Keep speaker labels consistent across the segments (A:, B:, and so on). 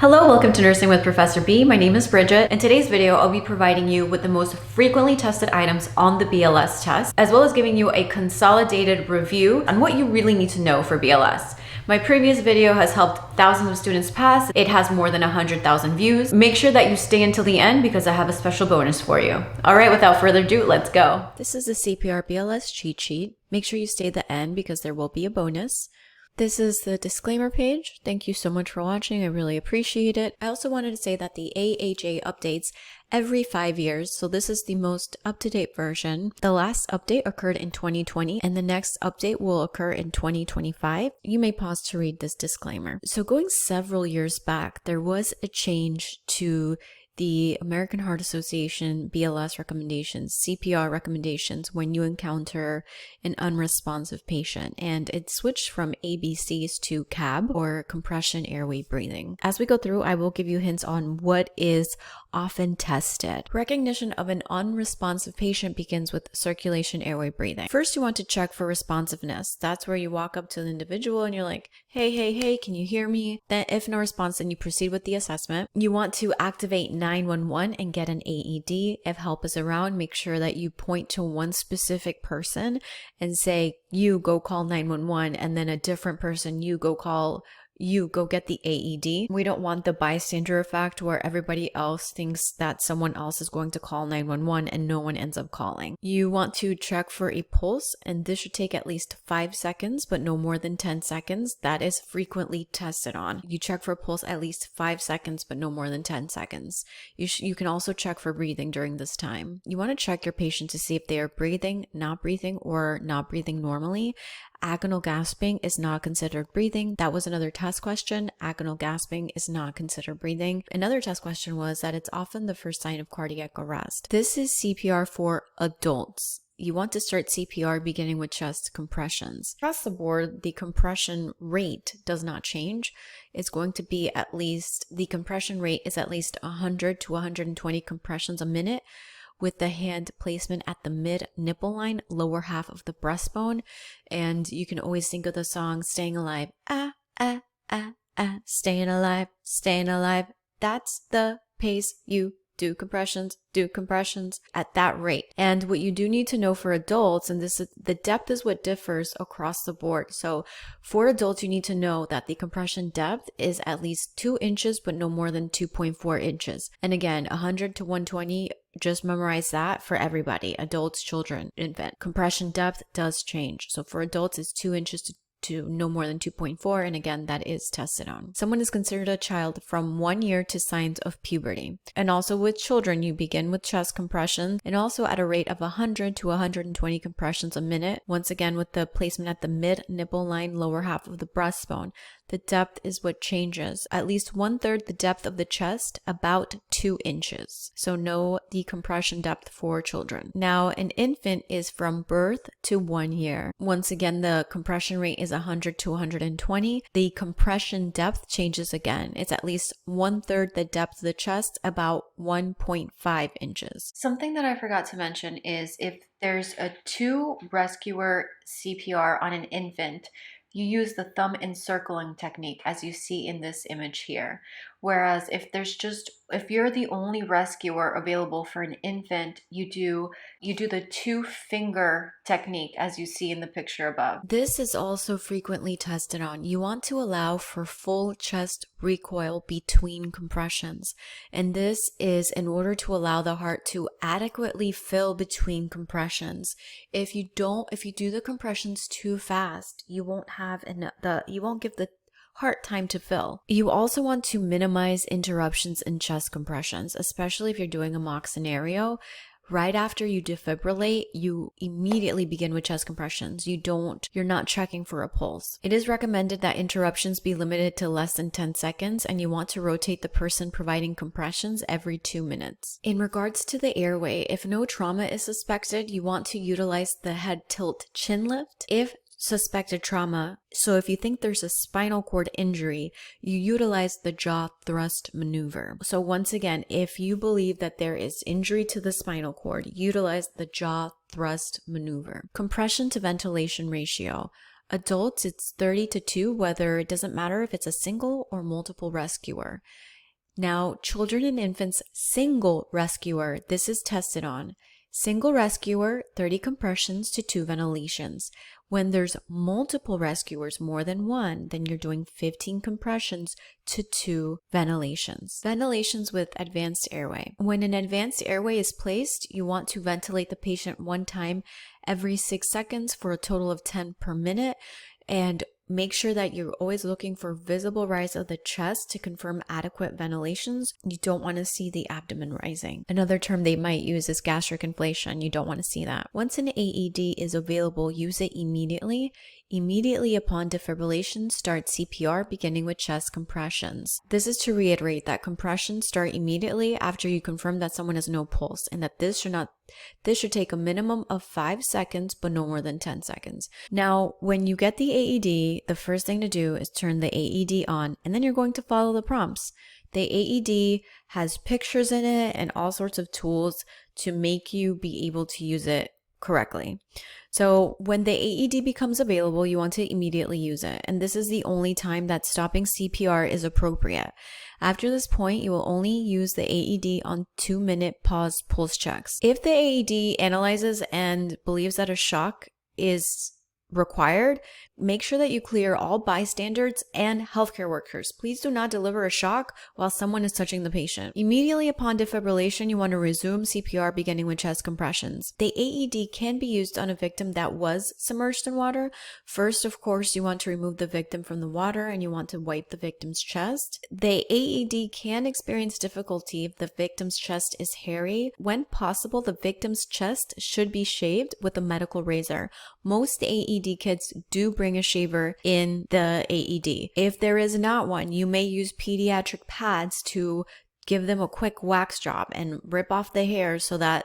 A: Hello, welcome to Nursing with Professor B. My name is Bridget. In today's video, I'll be providing you with the most frequently tested items on the BLS test, as well as giving you a consolidated review on what you really need to know for BLS. My previous video has helped thousands of students pass. It has more than 100,000 views. Make sure that you stay until the end because I have a special bonus for you. All right, without further ado, let's go. This is the CPR BLS cheat sheet. Make sure you stay to the end because there will be a bonus. This is the disclaimer page. Thank you so much for watching. I really appreciate it. I also wanted to say that the AHA updates every 5 years, so this is the most up-to-date version. The last update occurred in 2020, and the next update will occur in 2025. You may pause to read this disclaimer. So going several years back, there was a change to the American Heart Association BLS recommendations, CPR recommendations when you encounter an unresponsive patient, and it switched from ABCs to CAB, or compression airway breathing. As we go through, I will give you hints on what is often tested. Recognition of an unresponsive patient begins with circulation airway breathing. First, you want to check for responsiveness. That's where you walk up to the individual and you're like, hey, can you hear me? Then if no response, then you proceed with the assessment. You want to activate 911 and get an AED. If help is around, make sure that you point to one specific person and say, you go call 911, and then a different person, you go get the AED. We don't want the bystander effect where everybody else thinks that someone else is going to call 911 and no one ends up calling. You want to check for a pulse, and this should take at least 5 seconds, but no more than 10 seconds. That is frequently tested on. You check for a pulse at least 5 seconds, but no more than 10 seconds. You can also check for breathing during this time. You want to check your patient to see if they are breathing, or not breathing normally. Agonal gasping is not considered breathing. That was another test question. Agonal gasping is not considered breathing. Another test question was that it's often the first sign of cardiac arrest. This is CPR for adults. You want to start CPR beginning with chest compressions. Across the board, the compression rate does not change. It's going to be the compression rate is at least 100 to 120 compressions a minute, with the hand placement at the mid nipple line, lower half of the breastbone. And you can always think of the song Staying Alive. Staying alive, staying alive. That's the pace you do compressions at that rate. And what you do need to know for adults, and the depth is what differs across the board. So for adults, you need to know that the compression depth is at least 2 inches, but no more than 2.4 inches. And again, 100 to 120, just memorize that for everybody, adults, children, infant. Compression depth does change. So for adults, it's 2 inches to no more than 2.4, and again, that is tested on. Someone is considered a child from 1 year to signs of puberty. And also with children, you begin with chest compressions, and also at a rate of 100 to 120 compressions a minute, once again with the placement at the mid nipple line, lower half of the breastbone. The depth is what changes. At least 1/3 the depth of the chest, about 2 inches. So know the compression depth for children. Now, an infant is from birth to 1 year. Once again, the compression rate is 100 to 120. The compression depth changes again. It's at least 1/3 the depth of the chest, about 1.5 inches. Something that I forgot to mention is if there's a 2 rescuer CPR on an infant, you use the thumb encircling technique as you see in this image here. Whereas if you're the only rescuer available for an infant, you do the 2-finger technique as you see in the picture above. This is also frequently tested on. You want to allow for full chest recoil between compressions. And this is in order to allow the heart to adequately fill between compressions. If you do the compressions too fast, you won't give the heart time to fill. You also want to minimize interruptions in chest compressions, especially if you're doing a mock scenario. Right after you defibrillate, you immediately begin with chest compressions. You're not checking for a pulse. It is recommended that interruptions be limited to less than 10 seconds, and you want to rotate the person providing compressions every 2 minutes. In regards to the airway, if no trauma is suspected, you want to utilize the head tilt chin lift. If suspected trauma, so if you think there's a spinal cord injury, you utilize the jaw thrust maneuver. So once again, if you believe that there is injury to the spinal cord, utilize the jaw thrust maneuver. Compression to ventilation ratio. Adults, it's 30 to 2, whether it doesn't matter if it's a single or multiple rescuer. Now, children and infants single rescuer, this is tested on. Single rescuer, 30 compressions to 2 ventilations. When there's multiple rescuers, more than one, then you're doing 15 compressions to 2 ventilations. Ventilations with advanced airway. When an advanced airway is placed, you want to ventilate the patient one time every 6 seconds for a total of 10 per minute, and make sure that you're always looking for visible rise of the chest to confirm adequate ventilations. You don't want to see the abdomen rising. Another term they might use is gastric inflation. You don't want to see that. Once an AED is available, use it immediately. Immediately upon defibrillation, start CPR, beginning with chest compressions. This is to reiterate that compressions start immediately after you confirm that someone has no pulse, and that this should take a minimum of 5 seconds, but no more than 10 seconds. Now, when you get the AED, the first thing to do is turn the AED on, and then you're going to follow the prompts. The AED has pictures in it and all sorts of tools to make you be able to use it correctly. So when the AED becomes available, you want to immediately use it. And this is the only time that stopping CPR is appropriate. After this point, you will only use the AED on 2-minute pause pulse checks. If the AED analyzes and believes that a shock is required, make sure that you clear all bystanders and healthcare workers. Please do not deliver a shock while someone is touching the patient. Immediately upon defibrillation, you want to resume CPR, beginning with chest compressions. The AED can be used on a victim that was submerged in water. First, of course, you want to remove the victim from the water and you want to wipe the victim's chest. The AED can experience difficulty if the victim's chest is hairy. When possible, the victim's chest should be shaved with a medical razor. Most AED kits do bring a shaver in the AED. If there is not one, you may use pediatric pads to give them a quick wax job and rip off the hair so that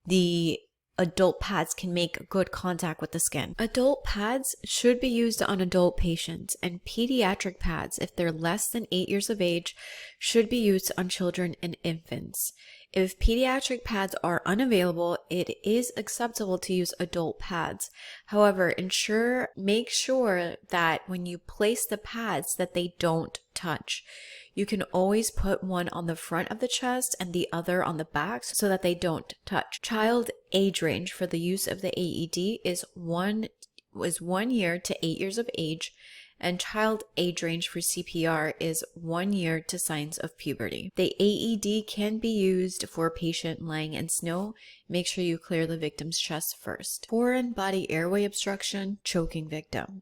A: the adult pads can make good contact with the skin. Adult pads should be used on adult patients, and pediatric pads, if they're less than 8 years of age, should be used on children and infants. If pediatric pads are unavailable, it is acceptable to use adult pads. However, make sure that when you place the pads that they don't touch. You can always put one on the front of the chest and the other on the back so that they don't touch. Child age range for the use of the AED is 1 year to 8 years of age, and child age range for CPR is 1 year to signs of puberty. The AED can be used for a patient lying in snow. Make sure you clear the victim's chest first. Foreign body airway obstruction, choking victim.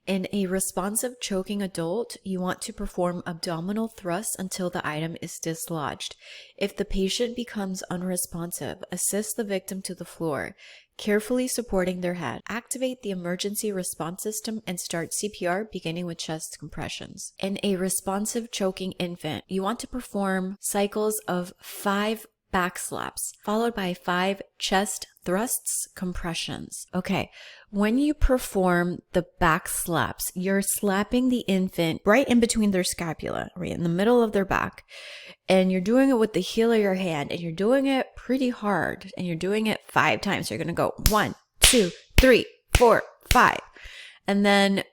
A: In a responsive choking adult, you want to perform abdominal thrusts until the item is dislodged. If the patient becomes unresponsive, assist the victim to the floor, carefully supporting their head. Activate the emergency response system and start CPR, beginning with chest compressions. In a responsive choking infant, you want to perform cycles of 5 back slaps, followed by 5 chest thrusts compressions. Okay, when you perform the back slaps, you're slapping the infant right in between their scapula, right in the middle of their back. And you're doing it with the heel of your hand, and you're doing it pretty hard, and you're doing it 5 times. So you're going to go 1, 2, 3, 4, 5. And then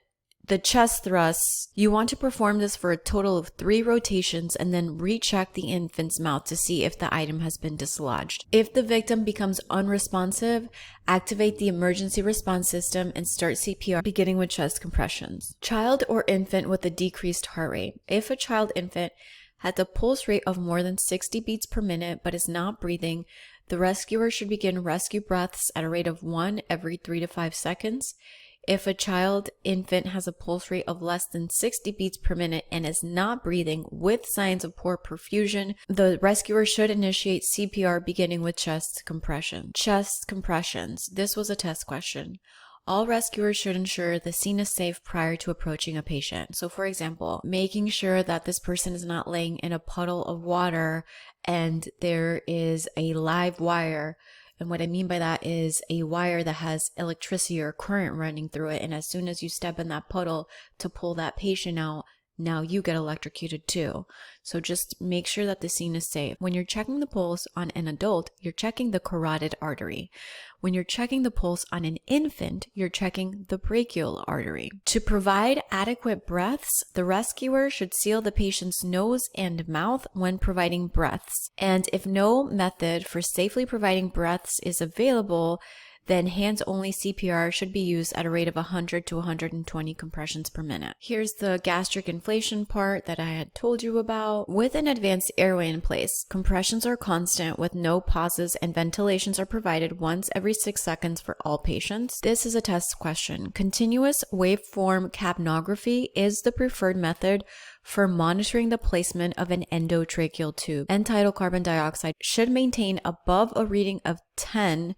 A: the chest thrusts, you want to perform this for a total of 3 rotations and then recheck the infant's mouth to see if the item has been dislodged. If the victim becomes unresponsive, activate the emergency response system and start CPR, beginning with chest compressions. Child or infant with a decreased heart rate. If a child infant has a pulse rate of more than 60 beats per minute but is not breathing, the rescuer should begin rescue breaths at a rate of 1 every 3 to 5 seconds. If a child infant has a pulse rate of less than 60 beats per minute and is not breathing with signs of poor perfusion, the rescuer should initiate CPR, beginning with chest compression. Chest compressions. This was a test question. All rescuers should ensure the scene is safe prior to approaching a patient. So for example, making sure that this person is not laying in a puddle of water and there is a live wire. And what I mean by that is a wire that has electricity or current running through it. And as soon as you step in that puddle to pull that patient out, now you get electrocuted too. So just make sure that the scene is safe. When you're checking the pulse on an adult, you're checking the carotid artery. When you're checking the pulse on an infant, you're checking the brachial artery. To provide adequate breaths, the rescuer should seal the patient's nose and mouth when providing breaths. And if no method for safely providing breaths is available, then hands-only CPR should be used at a rate of 100 to 120 compressions per minute. Here's the gastric inflation part that I had told you about. With an advanced airway in place, compressions are constant with no pauses and ventilations are provided once every 6 seconds for all patients. This is a test question. Continuous waveform capnography is the preferred method for monitoring the placement of an endotracheal tube. End-tidal carbon dioxide should maintain above a reading of 10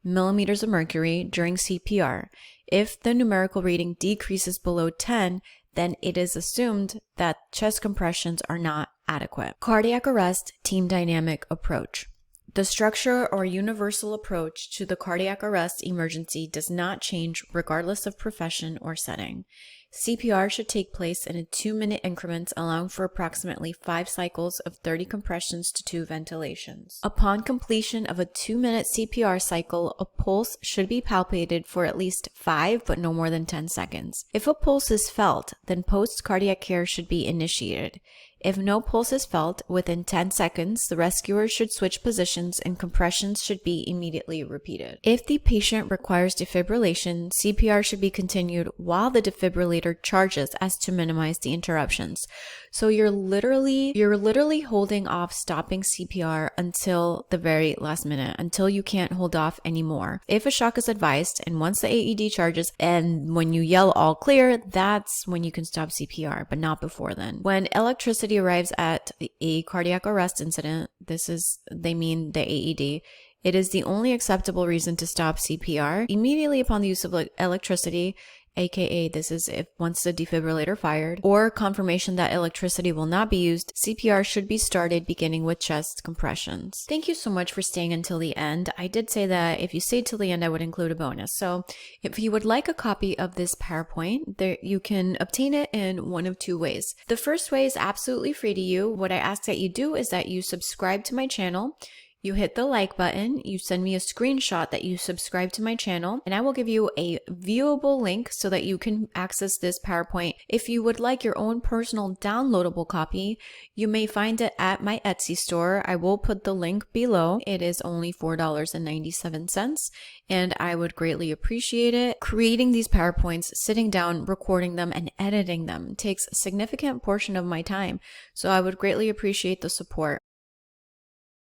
A: millimeters of mercury during CPR. If the numerical reading decreases below 10, then it is assumed that chest compressions are not adequate. Cardiac arrest team dynamic approach. The structure or universal approach to the cardiac arrest emergency does not change regardless of profession or setting. CPR should take place in 2-minute increments, allowing for approximately 5 cycles of 30 compressions to 2 ventilations. Upon completion of a 2-minute CPR cycle, a pulse should be palpated for at least 5 but no more than 10 seconds. If a pulse is felt, then post-cardiac care should be initiated. If no pulse is felt within 10 seconds, the rescuer should switch positions and compressions should be immediately repeated. If the patient requires defibrillation, CPR should be continued while the defibrillator charges as to minimize the interruptions. So you're literally holding off stopping CPR until the very last minute, until you can't hold off anymore. If a shock is advised and once the AED charges and when you yell all clear, that's when you can stop CPR, but not before then. When electricity arrives at a cardiac arrest incident, they mean the AED, it is the only acceptable reason to stop CPR immediately upon the use of electricity, aka this is if once the defibrillator fired, or confirmation that electricity will not be used, CPR should be started beginning with chest compressions. Thank you so much for staying until the end. I did say that if you stayed till the end, I would include a bonus. So if you would like a copy of this PowerPoint, you can obtain it in one of 2 ways. The first way is absolutely free to you. What I ask that you do is that you subscribe to my channel. You hit the like button, you send me a screenshot that you subscribe to my channel, and I will give you a viewable link so that you can access this PowerPoint. If you would like your own personal downloadable copy, you may find it at my Etsy store. I will put the link below. It is only $4.97, and I would greatly appreciate it. Creating these PowerPoints, sitting down, recording them, and editing them takes a significant portion of my time, so I would greatly appreciate the support.